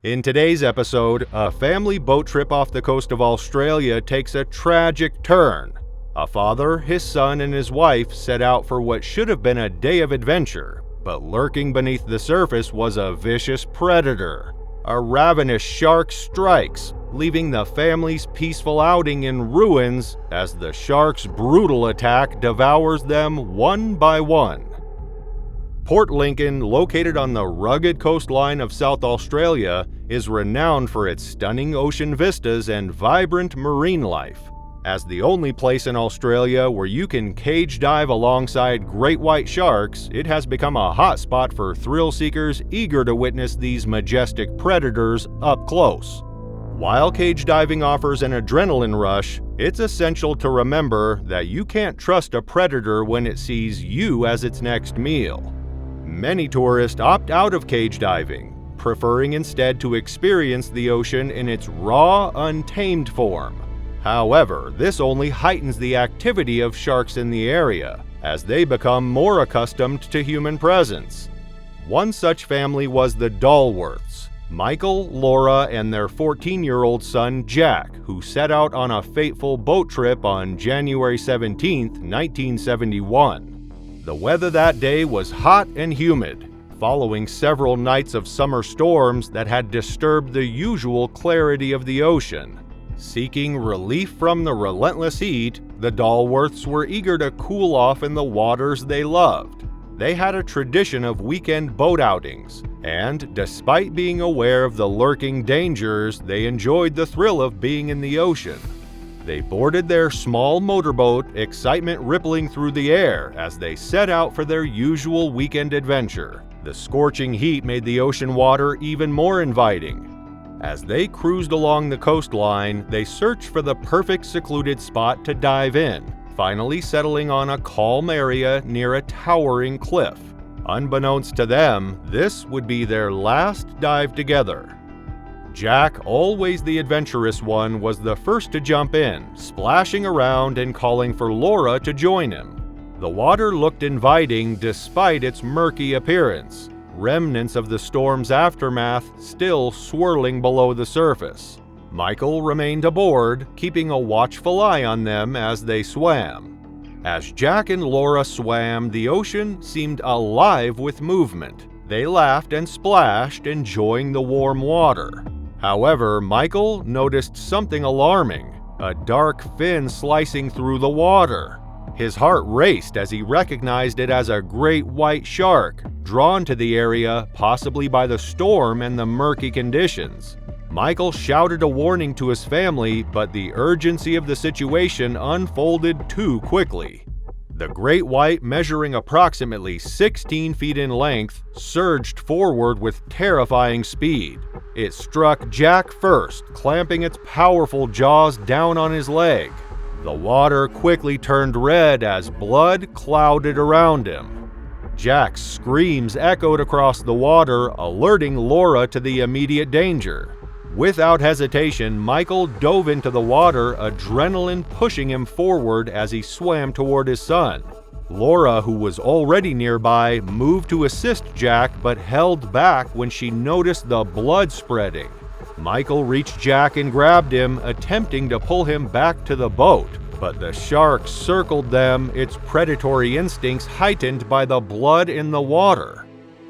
In today's episode, a family boat trip off the coast of Australia takes a tragic turn. A father, his son, and his wife set out for what should have been a day of adventure, but lurking beneath the surface was a vicious predator. A ravenous shark strikes, leaving the family's peaceful outing in ruins as the shark's brutal attack devours them one by one. Port Lincoln, located on the rugged coastline of South Australia, is renowned for its stunning ocean vistas and vibrant marine life. As the only place in Australia where you can cage dive alongside great white sharks, it has become a hot spot for thrill seekers eager to witness these majestic predators up close. While cage diving offers an adrenaline rush, it's essential to remember that you can't trust a predator when it sees you as its next meal. Many tourists opt out of cage diving, preferring instead to experience the ocean in its raw, untamed form. However, this only heightens the activity of sharks in the area, as they become more accustomed to human presence. One such family was the Dalworths, Michael, Laura, and their 14-year-old son Jack, who set out on a fateful boat trip on January 17, 1971. The weather that day was hot and humid, following several nights of summer storms that had disturbed the usual clarity of the ocean. Seeking relief from the relentless heat, the Dalworths were eager to cool off in the waters they loved. They had a tradition of weekend boat outings, and despite being aware of the lurking dangers, they enjoyed the thrill of being in the ocean. They boarded their small motorboat, excitement rippling through the air as they set out for their usual weekend adventure. The scorching heat made the ocean water even more inviting. As they cruised along the coastline, they searched for the perfect secluded spot to dive in, finally settling on a calm area near a towering cliff. Unbeknownst to them, this would be their last dive together. Jack, always the adventurous one, was the first to jump in, splashing around and calling for Laura to join him. The water looked inviting despite its murky appearance, remnants of the storm's aftermath still swirling below the surface. Michael remained aboard, keeping a watchful eye on them as they swam. As Jack and Laura swam, the ocean seemed alive with movement. They laughed and splashed, enjoying the warm water. However, Michael noticed something alarming, a dark fin slicing through the water. His heart raced as he recognized it as a great white shark, drawn to the area possibly by the storm and the murky conditions. Michael shouted a warning to his family, but the urgency of the situation unfolded too quickly. The great white, measuring approximately 16 feet in length, surged forward with terrifying speed. It struck Jack first, clamping its powerful jaws down on his leg. The water quickly turned red as blood clouded around him. Jack's screams echoed across the water, alerting Laura to the immediate danger. Without hesitation, Michael dove into the water, adrenaline pushing him forward as he swam toward his son. Laura, who was already nearby, moved to assist Jack but held back when she noticed the blood spreading. Michael reached Jack and grabbed him, attempting to pull him back to the boat, but the shark circled them, its predatory instincts heightened by the blood in the water.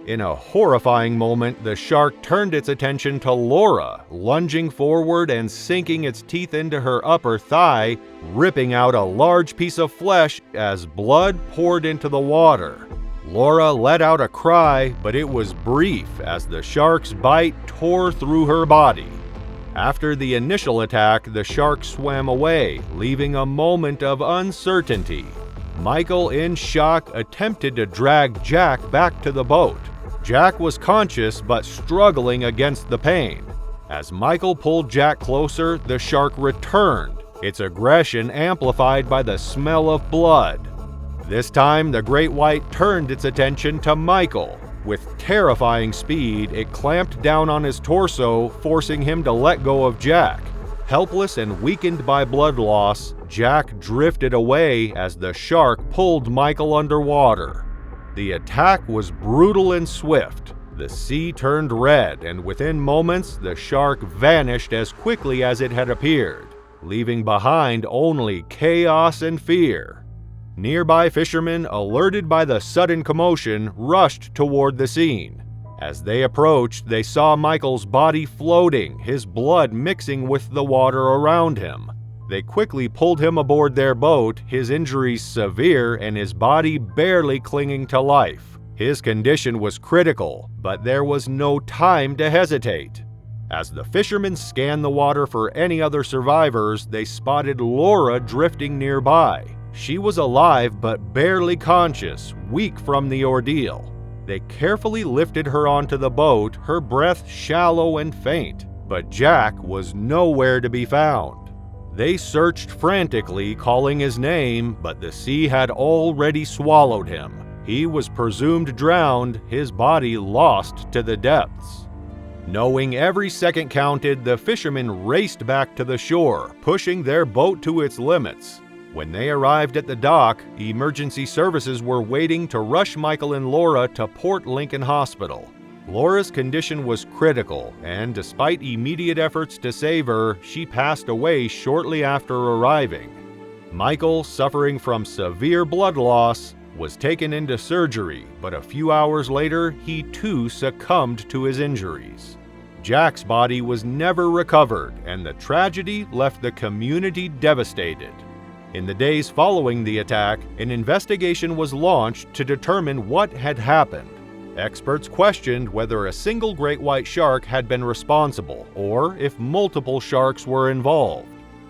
In a horrifying moment, the shark turned its attention to Laura, lunging forward and sinking its teeth into her upper thigh, ripping out a large piece of flesh as blood poured into the water. Laura let out a cry, but it was brief as the shark's bite tore through her body. After the initial attack, the shark swam away, leaving a moment of uncertainty. Michael, in shock, attempted to drag Jack back to the boat. Jack was conscious but struggling against the pain. As Michael pulled Jack closer, the shark returned, its aggression amplified by the smell of blood. This time, the great white turned its attention to Michael. With terrifying speed, it clamped down on his torso, forcing him to let go of Jack. Helpless and weakened by blood loss, Jack drifted away as the shark pulled Michael underwater. The attack was brutal and swift. The sea turned red, and within moments, the shark vanished as quickly as it had appeared, leaving behind only chaos and fear. Nearby fishermen, alerted by the sudden commotion, rushed toward the scene. As they approached, they saw Michael's body floating, his blood mixing with the water around him. They quickly pulled him aboard their boat, his injuries severe and his body barely clinging to life. His condition was critical, but there was no time to hesitate. As the fishermen scanned the water for any other survivors, they spotted Laura drifting nearby. She was alive but barely conscious, weak from the ordeal. They carefully lifted her onto the boat, her breath shallow and faint, but Jack was nowhere to be found. They searched frantically, calling his name, but the sea had already swallowed him. He was presumed drowned, his body lost to the depths. Knowing every second counted, the fishermen raced back to the shore, pushing their boat to its limits. When they arrived at the dock, emergency services were waiting to rush Michael and Laura to Port Lincoln Hospital. Laura's condition was critical, and despite immediate efforts to save her, she passed away shortly after arriving. Michael, suffering from severe blood loss, was taken into surgery, but a few hours later, he too succumbed to his injuries. Jack's body was never recovered, and the tragedy left the community devastated. In the days following the attack, an investigation was launched to determine what had happened. Experts questioned whether a single great white shark had been responsible, or if multiple sharks were involved.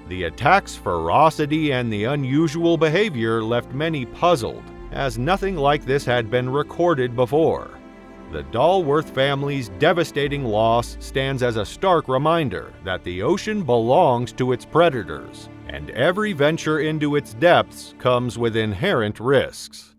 The attack's ferocity and the unusual behavior left many puzzled, as nothing like this had been recorded before. The Dalworth family's devastating loss stands as a stark reminder that the ocean belongs to its predators, and every venture into its depths comes with inherent risks.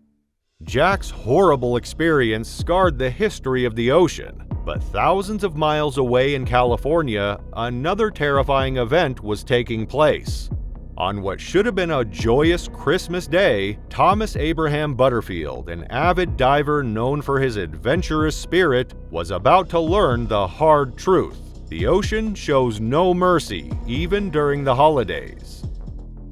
Jack's horrible experience scarred the history of the ocean, but thousands of miles away in California, another terrifying event was taking place. On what should have been a joyous Christmas day, Thomas Abraham Butterfield, an avid diver known for his adventurous spirit, was about to learn the hard truth. The ocean shows no mercy, even during the holidays.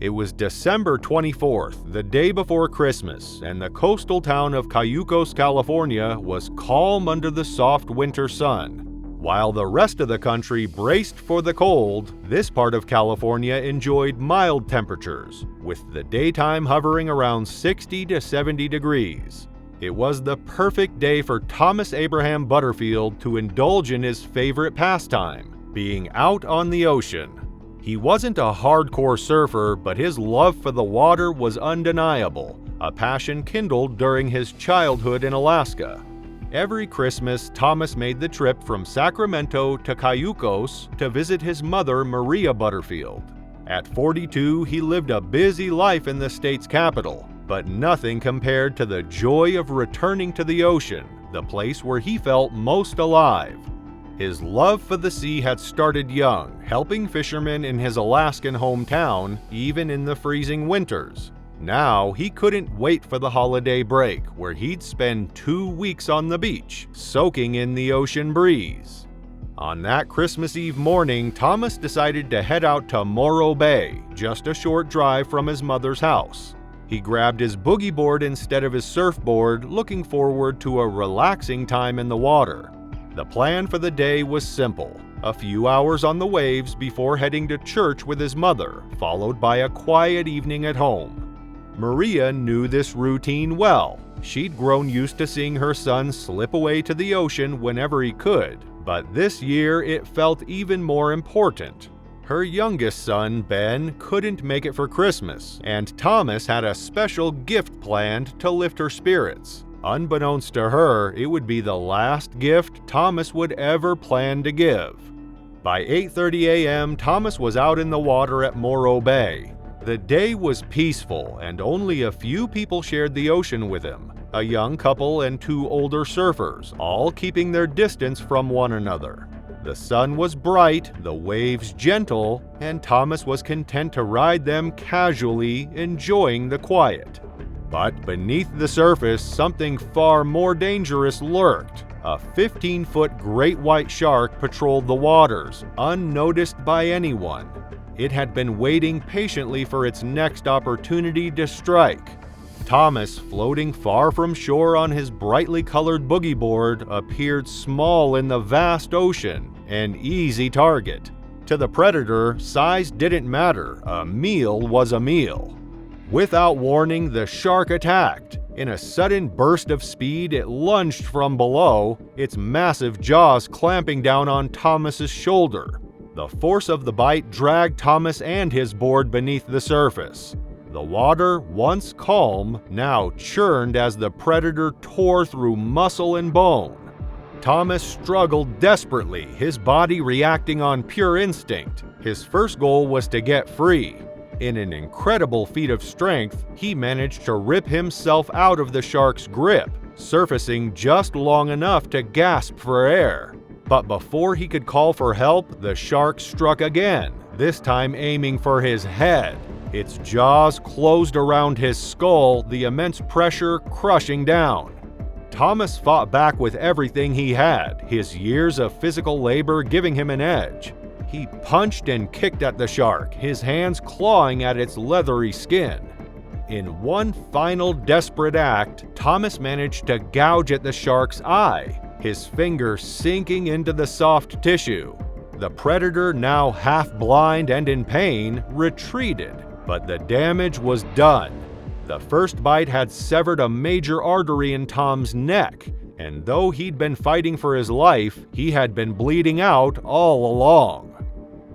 It was December 24th, the day before Christmas, and the coastal town of Cayucos, California was calm under the soft winter sun. While the rest of the country braced for the cold, this part of California enjoyed mild temperatures, with the daytime hovering around 60 to 70 degrees. It was the perfect day for Thomas Abraham Butterfield to indulge in his favorite pastime, being out on the ocean. He wasn't a hardcore surfer, but his love for the water was undeniable, a passion kindled during his childhood in Alaska. Every Christmas, Thomas made the trip from Sacramento to Cayucos to visit his mother, Maria Butterfield. At 42, he lived a busy life in the state's capital, but nothing compared to the joy of returning to the ocean, the place where he felt most alive. His love for the sea had started young, helping fishermen in his Alaskan hometown, even in the freezing winters. Now, he couldn't wait for the holiday break, where he'd spend 2 weeks on the beach, soaking in the ocean breeze. On that Christmas Eve morning, Thomas decided to head out to Morro Bay, just a short drive from his mother's house. He grabbed his boogie board instead of his surfboard, looking forward to a relaxing time in the water. The plan for the day was simple: a few hours on the waves before heading to church with his mother, followed by a quiet evening at home. Maria knew this routine well. She'd grown used to seeing her son slip away to the ocean whenever he could, but this year it felt even more important. Her youngest son, Ben, couldn't make it for Christmas, and Thomas had a special gift planned to lift her spirits. Unbeknownst to her, it would be the last gift Thomas would ever plan to give. By 8:30 a.m., Thomas was out in the water at Morro Bay. The day was peaceful, and only a few people shared the ocean with him. A young couple and 2 older surfers, all keeping their distance from one another. The sun was bright, the waves gentle, and Thomas was content to ride them casually, enjoying the quiet. But beneath the surface, something far more dangerous lurked: A 15-foot great white shark patrolled the waters, unnoticed by anyone. It had been waiting patiently for its next opportunity to strike. Thomas, floating far from shore on his brightly colored boogie board, appeared small in the vast ocean, an easy target. To the predator, size didn't matter. A meal was a meal. Without warning, the shark attacked. In a sudden burst of speed, it lunged from below, its massive jaws clamping down on Thomas's shoulder. The force of the bite dragged Thomas and his board beneath the surface. The water, once calm, now churned as the predator tore through muscle and bone. Thomas struggled desperately, his body reacting on pure instinct. His first goal was to get free. In an incredible feat of strength, he managed to rip himself out of the shark's grip, surfacing just long enough to gasp for air. But before he could call for help, the shark struck again, this time aiming for his head. Its jaws closed around his skull, the immense pressure crushing down. Thomas fought back with everything he had, his years of physical labor giving him an edge. He punched and kicked at the shark, his hands clawing at its leathery skin. In one final desperate act, Thomas managed to gouge at the shark's eye, his finger sinking into the soft tissue. The predator, now half blind and in pain, retreated, but the damage was done. The first bite had severed a major artery in Tom's neck, and though he'd been fighting for his life, he had been bleeding out all along.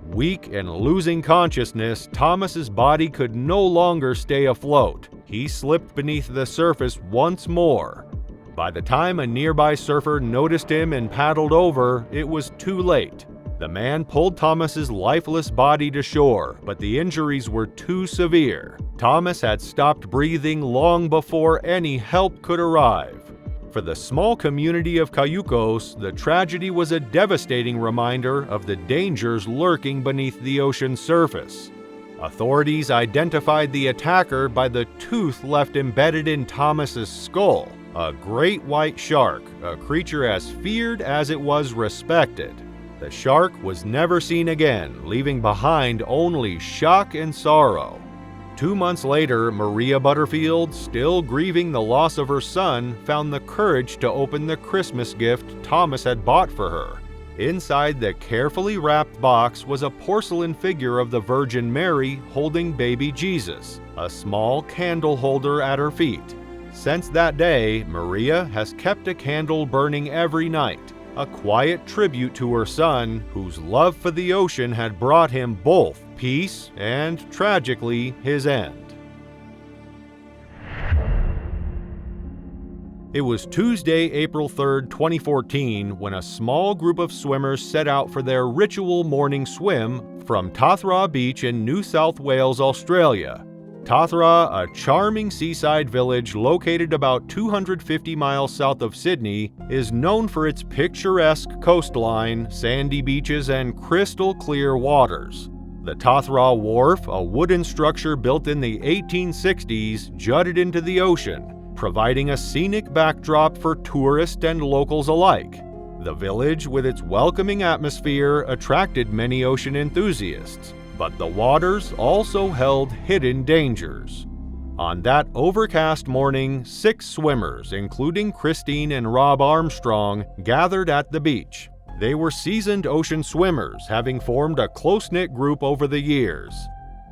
Weak and losing consciousness, Thomas's body could no longer stay afloat. He slipped beneath the surface once more. By the time a nearby surfer noticed him and paddled over, it was too late. The man pulled Thomas's lifeless body to shore, but the injuries were too severe. Thomas had stopped breathing long before any help could arrive. For the small community of Cayucos, the tragedy was a devastating reminder of the dangers lurking beneath the ocean's surface. Authorities identified the attacker by the tooth left embedded in Thomas's skull, a great white shark, a creature as feared as it was respected. The shark was never seen again, leaving behind only shock and sorrow. 2 months later, Maria Butterfield, still grieving the loss of her son, found the courage to open the Christmas gift Thomas had bought for her. Inside the carefully wrapped box was a porcelain figure of the Virgin Mary holding baby Jesus, a small candle holder at her feet. Since that day, Maria has kept a candle burning every night, a quiet tribute to her son, whose love for the ocean had brought him both peace and, tragically, his end. It was Tuesday, April 3, 2014, when a small group of swimmers set out for their ritual morning swim from Tathra Beach in New South Wales, Australia. Tathra, a charming seaside village located about 250 miles south of Sydney, is known for its picturesque coastline, sandy beaches, and crystal clear waters. The Tathra Wharf, a wooden structure built in the 1860s, jutted into the ocean, providing a scenic backdrop for tourists and locals alike. The village, with its welcoming atmosphere, attracted many ocean enthusiasts. But the waters also held hidden dangers. On that overcast morning, 6 swimmers, including Christine and Rob Armstrong, gathered at the beach. They were seasoned ocean swimmers, having formed a close-knit group over the years.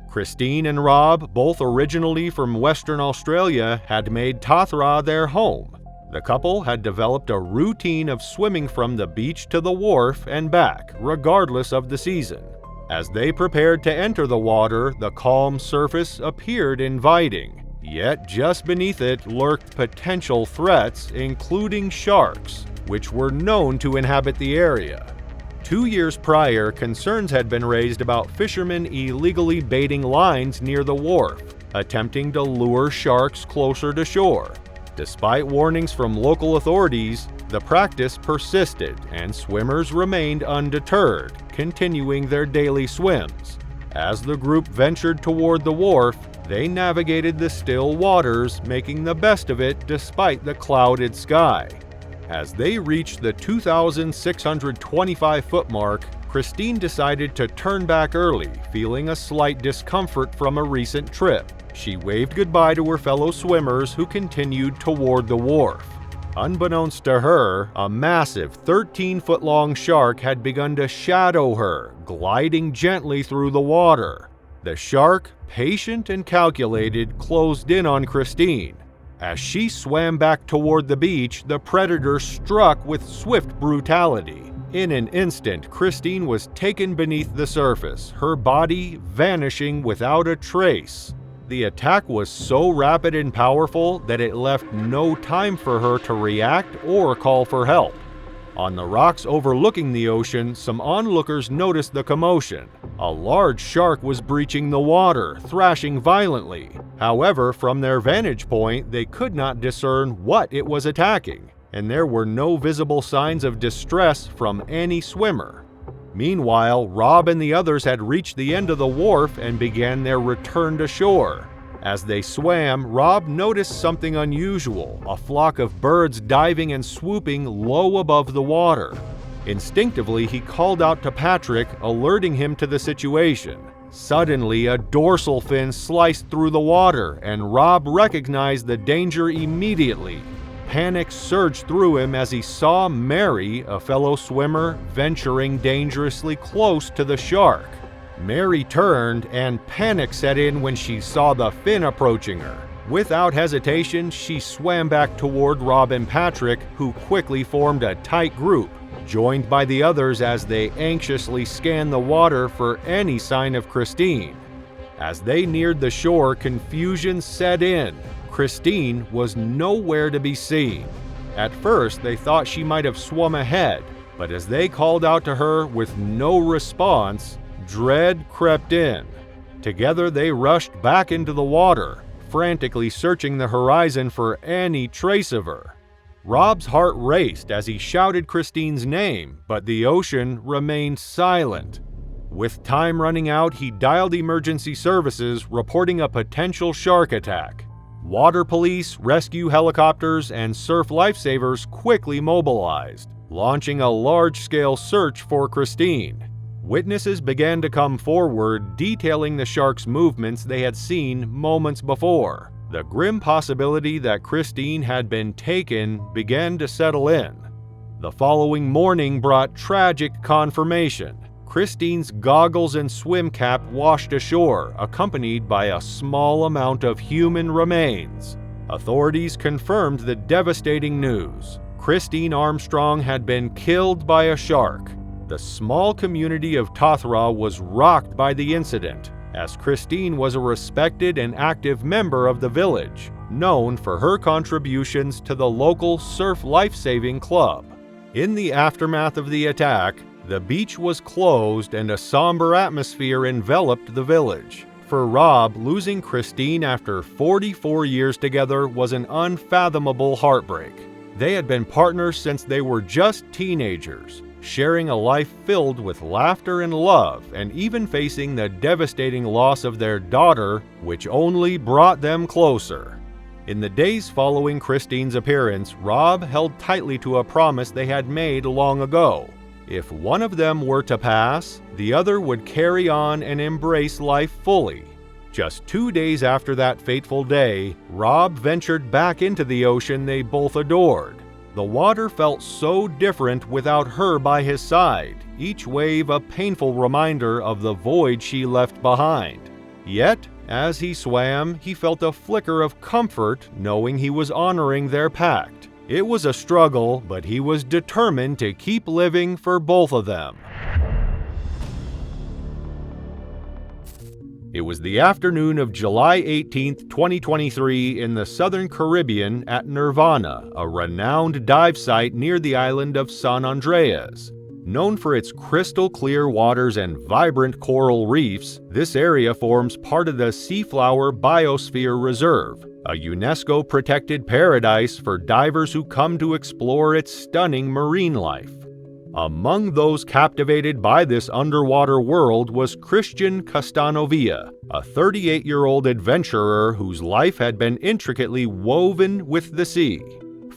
Christine and Rob, both originally from Western Australia, had made Tathra their home. The couple had developed a routine of swimming from the beach to the wharf and back, regardless of the season. As they prepared to enter the water, the calm surface appeared inviting. Yet just beneath it lurked potential threats, including sharks, which were known to inhabit the area. 2 years prior, concerns had been raised about fishermen illegally baiting lines near the wharf, attempting to lure sharks closer to shore. Despite warnings from local authorities, the practice persisted and swimmers remained undeterred, continuing their daily swims. As the group ventured toward the wharf, they navigated the still waters, making the best of it despite the clouded sky. As they reached the 2,625-foot mark, Christine decided to turn back early, feeling a slight discomfort from a recent trip. She waved goodbye to her fellow swimmers who continued toward the wharf. Unbeknownst to her, a massive 13-foot-long shark had begun to shadow her, gliding gently through the water. The shark, patient and calculated, closed in on Christine. As she swam back toward the beach, the predator struck with swift brutality. In an instant, Christine was taken beneath the surface, her body vanishing without a trace. The attack was so rapid and powerful that it left no time for her to react or call for help. On the rocks overlooking the ocean, some onlookers noticed the commotion. A large shark was breaching the water, thrashing violently. However, from their vantage point, they could not discern what it was attacking, and there were no visible signs of distress from any swimmer. Meanwhile, Rob and the others had reached the end of the wharf and began their return to shore. As they swam, Rob noticed something unusual, a flock of birds diving and swooping low above the water. Instinctively, he called out to Patrick, alerting him to the situation. Suddenly, a dorsal fin sliced through the water, and Rob recognized the danger immediately. Panic surged through him as he saw Mary, a fellow swimmer, venturing dangerously close to the shark. Mary turned, and panic set in when she saw the fin approaching her. Without hesitation, she swam back toward Rob and Patrick, who quickly formed a tight group, joined by the others as they anxiously scanned the water for any sign of Christine. As they neared the shore, confusion set in. Christine was nowhere to be seen. At first, they thought she might have swum ahead, but as they called out to her with no response, dread crept in. Together, they rushed back into the water, frantically searching the horizon for any trace of her. Rob's heart raced as he shouted Christine's name, but the ocean remained silent. With time running out, he dialed emergency services, reporting a potential shark attack. Water police, rescue helicopters, and surf lifesavers quickly mobilized, launching a large-scale search for Christine. Witnesses began to come forward, detailing the shark's movements they had seen moments before. The grim possibility that Christine had been taken began to settle in. The following morning brought tragic confirmation. Christine's goggles and swim cap washed ashore, accompanied by a small amount of human remains. Authorities confirmed the devastating news. Christine Armstrong had been killed by a shark. The small community of Tathra was rocked by the incident, as Christine was a respected and active member of the village, known for her contributions to the local surf life-saving club. In the aftermath of the attack, the beach was closed and a somber atmosphere enveloped the village. For Rob, losing Christine after 44 years together was an unfathomable heartbreak. They had been partners since they were just teenagers, sharing a life filled with laughter and love, and even facing the devastating loss of their daughter, which only brought them closer. In the days following Christine's appearance, Rob held tightly to a promise they had made long ago. If one of them were to pass, the other would carry on and embrace life fully. Just 2 days after that fateful day, Rob ventured back into the ocean they both adored. The water felt so different without her by his side, each wave a painful reminder of the void she left behind. Yet, as he swam, he felt a flicker of comfort knowing he was honoring their pact. It was a struggle, but he was determined to keep living for both of them. It was the afternoon of July 18, 2023 in the Southern Caribbean at Nirvana, a renowned dive site near the island of San Andreas. Known for its crystal-clear waters and vibrant coral reefs, this area forms part of the Seaflower Biosphere Reserve, a UNESCO-protected paradise for divers who come to explore its stunning marine life. Among those captivated by this underwater world was Christian Castanovia, a 38-year-old adventurer whose life had been intricately woven with the sea.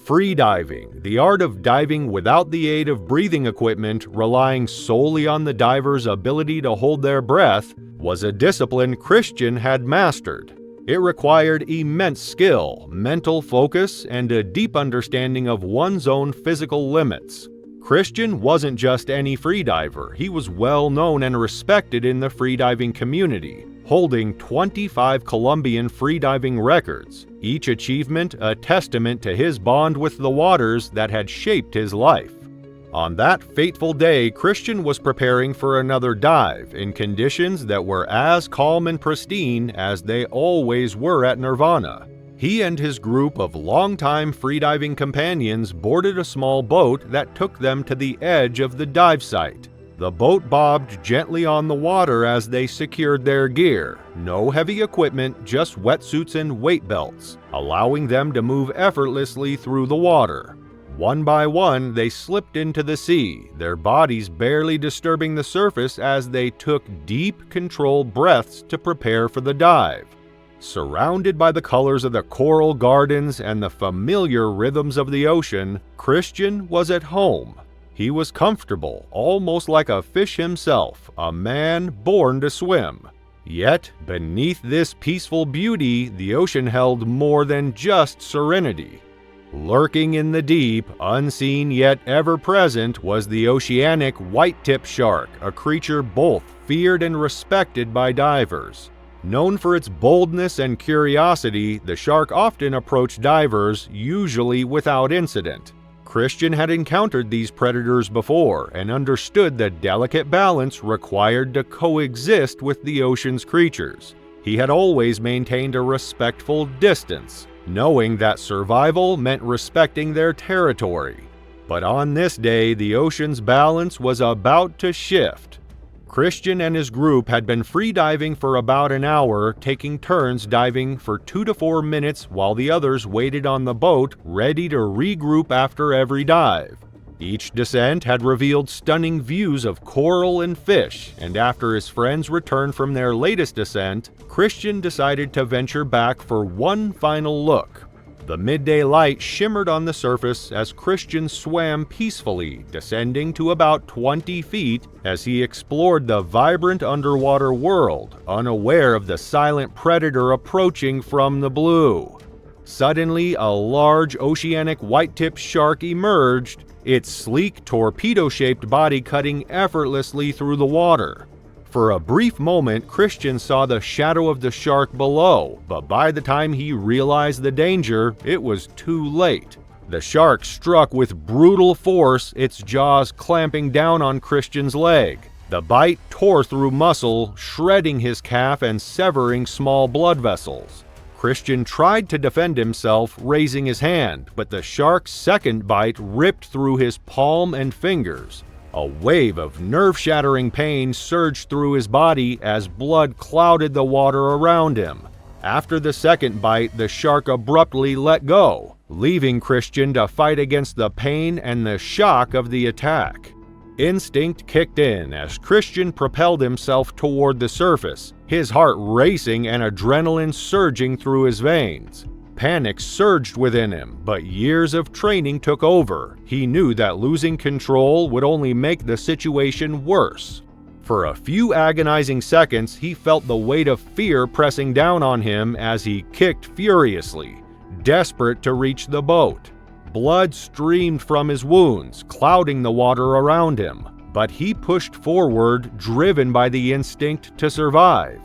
Freediving, the art of diving without the aid of breathing equipment, relying solely on the diver's ability to hold their breath, was a discipline Christian had mastered. It required immense skill, mental focus, and a deep understanding of one's own physical limits. Christian wasn't just any freediver, he was well known and respected in the freediving community, holding 25 Colombian freediving records, each achievement a testament to his bond with the waters that had shaped his life. On that fateful day, Christian was preparing for another dive in conditions that were as calm and pristine as they always were at Nirvana. He and his group of longtime freediving companions boarded a small boat that took them to the edge of the dive site. The boat bobbed gently on the water as they secured their gear. No heavy equipment, just wetsuits and weight belts, allowing them to move effortlessly through the water. One by one, they slipped into the sea, their bodies barely disturbing the surface as they took deep, controlled breaths to prepare for the dive. Surrounded by the colors of the coral gardens and the familiar rhythms of the ocean, Christian was at home. He was comfortable, almost like a fish himself, a man born to swim. Yet, beneath this peaceful beauty, the ocean held more than just serenity. Lurking in the deep, unseen yet ever-present, was the oceanic white-tip shark, a creature both feared and respected by divers. Known for its boldness and curiosity, the shark often approached divers, usually without incident. Christian had encountered these predators before and understood the delicate balance required to coexist with the ocean's creatures. He had always maintained a respectful distance, knowing that survival meant respecting their territory. But on this day, the ocean's balance was about to shift. Christian and his group had been freediving for about an hour, taking turns diving for 2 to 4 minutes while the others waited on the boat, ready to regroup after every dive. Each descent had revealed stunning views of coral and fish, and after his friends returned from their latest descent, Christian decided to venture back for one final look. The midday light shimmered on the surface as Christian swam peacefully, descending to about 20 feet as he explored the vibrant underwater world, unaware of the silent predator approaching from the blue. Suddenly, a large oceanic white-tipped shark emerged, its sleek torpedo-shaped body cutting effortlessly through the water. For a brief moment, Christian saw the shadow of the shark below, but by the time he realized the danger, it was too late. The shark struck with brutal force, its jaws clamping down on Christian's leg. The bite tore through muscle, shredding his calf and severing small blood vessels. Christian tried to defend himself, raising his hand, but the shark's second bite ripped through his palm and fingers. A wave of nerve-shattering pain surged through his body as blood clouded the water around him. After the second bite, the shark abruptly let go, leaving Christian to fight against the pain and the shock of the attack. Instinct kicked in as Christian propelled himself toward the surface, his heart racing and adrenaline surging through his veins. Panic surged within him, but years of training took over. He knew that losing control would only make the situation worse. For a few agonizing seconds, he felt the weight of fear pressing down on him as he kicked furiously, desperate to reach the boat. Blood streamed from his wounds, clouding the water around him, but he pushed forward, driven by the instinct to survive.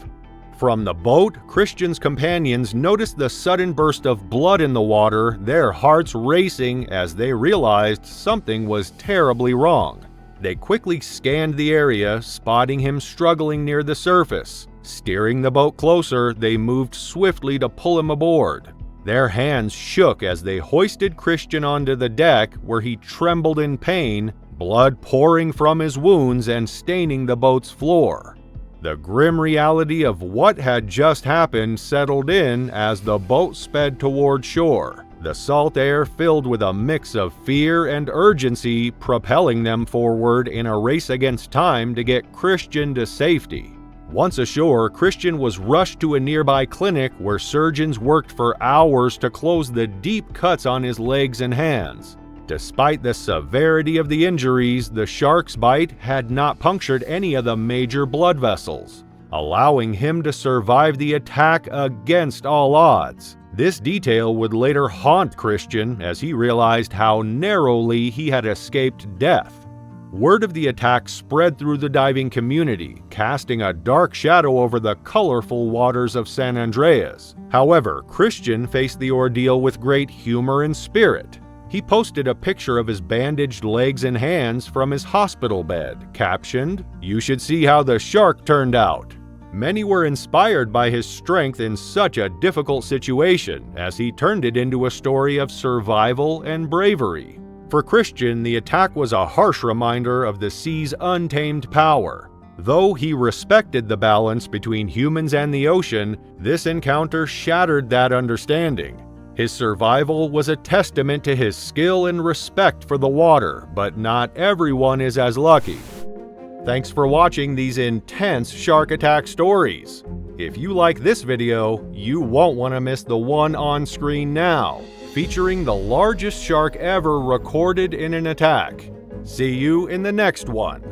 From the boat, Christian's companions noticed the sudden burst of blood in the water, their hearts racing as they realized something was terribly wrong. They quickly scanned the area, spotting him struggling near the surface. Steering the boat closer, they moved swiftly to pull him aboard. Their hands shook as they hoisted Christian onto the deck, where he trembled in pain, blood pouring from his wounds and staining the boat's floor. The grim reality of what had just happened settled in as the boat sped toward shore, the salt air filled with a mix of fear and urgency, propelling them forward in a race against time to get Christian to safety. Once ashore, Christian was rushed to a nearby clinic where surgeons worked for hours to close the deep cuts on his legs and hands. Despite the severity of the injuries, the shark's bite had not punctured any of the major blood vessels, allowing him to survive the attack against all odds. This detail would later haunt Christian as he realized how narrowly he had escaped death. Word of the attack spread through the diving community, casting a dark shadow over the colorful waters of San Andreas. However, Christian faced the ordeal with great humor and spirit. He posted a picture of his bandaged legs and hands from his hospital bed, captioned, "You should see how the shark turned out." Many were inspired by his strength in such a difficult situation, as he turned it into a story of survival and bravery. For Christian, the attack was a harsh reminder of the sea's untamed power. Though he respected the balance between humans and the ocean, this encounter shattered that understanding. His survival was a testament to his skill and respect for the water, but not everyone is as lucky. Thanks for watching these intense shark attack stories. If you like this video, you won't want to miss the one on screen now, featuring the largest shark ever recorded in an attack. See you in the next one.